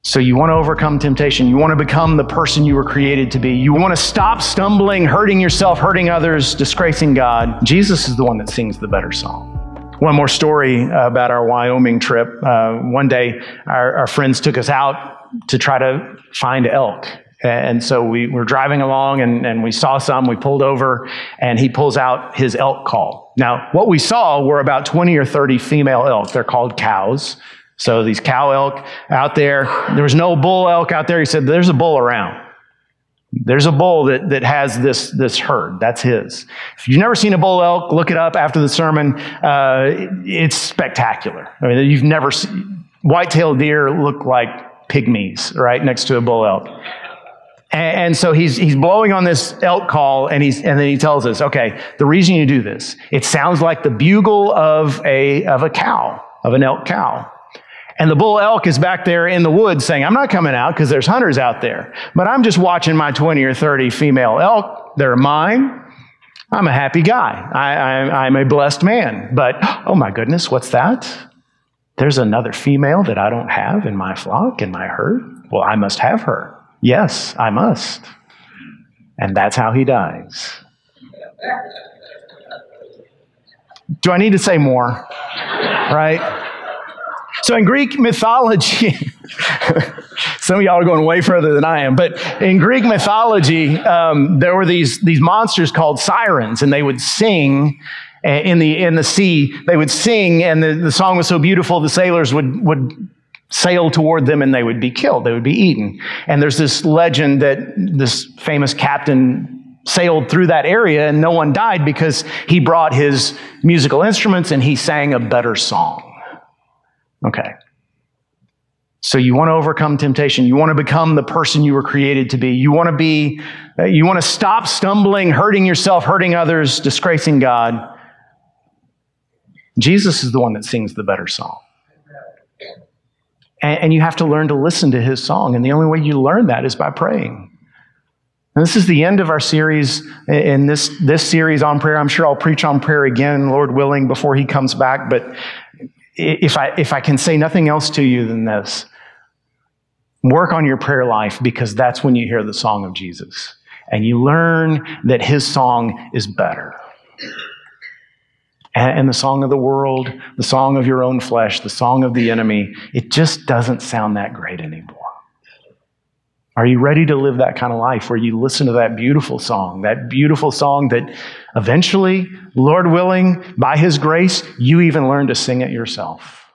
So you want to overcome temptation. You want to become the person you were created to be. You want to stop stumbling, hurting yourself, hurting others, disgracing God. Jesus is the one that sings the better song. One more story about our Wyoming trip. One day, our friends took us out to try to find elk. And so we were driving along and we saw some. We pulled over and he pulls out his elk call. Now, what we saw were about 20 or 30 female elk. They're called cows. So these cow elk out there. There was no bull elk out there. He said, there's a bull around. There's a bull that has this herd. That's his. If you've never seen a bull elk, look it up after the sermon. It's spectacular. I mean, you've never seen white-tailed deer look like pygmies right next to a bull elk. And so he's blowing on this elk call, and then he tells us, okay, the reason you do this, it sounds like the bugle of a cow, of an elk cow. And the bull elk is back there in the woods saying, I'm not coming out because there's hunters out there, but I'm just watching my 20 or 30 female elk. They're mine. I'm a happy guy. I'm a blessed man. But, oh my goodness, what's that? There's another female that I don't have in my flock, in my herd. Well, I must have her. Yes, I must. And that's how he dies. Do I need to say more? Right? So in Greek mythology, some of y'all are going way further than I am, but in Greek mythology, there were these monsters called sirens, and they would sing in the sea. They would sing, and the song was so beautiful, the sailors would sail toward them, and they would be killed. They would be eaten. And there's this legend that this famous captain sailed through that area, and no one died because he brought his musical instruments, and he sang a better song. Okay. So you want to overcome temptation. You want to become the person you were created to be. You want to stop stumbling, hurting yourself, hurting others, disgracing God. Jesus is the one that sings the better song. And you have to learn to listen to his song. And the only way you learn that is by praying. And this is the end of our series, in this series on prayer. I'm sure I'll preach on prayer again, Lord willing, before he comes back. But if I can say nothing else to you than this, work on your prayer life, because that's when you hear the song of Jesus. And you learn that his song is better. And the song of the world, the song of your own flesh, the song of the enemy, it just doesn't sound that great anymore. Are you ready to live that kind of life where you listen to that beautiful song that eventually, Lord willing, by his grace, you even learn to sing it yourself?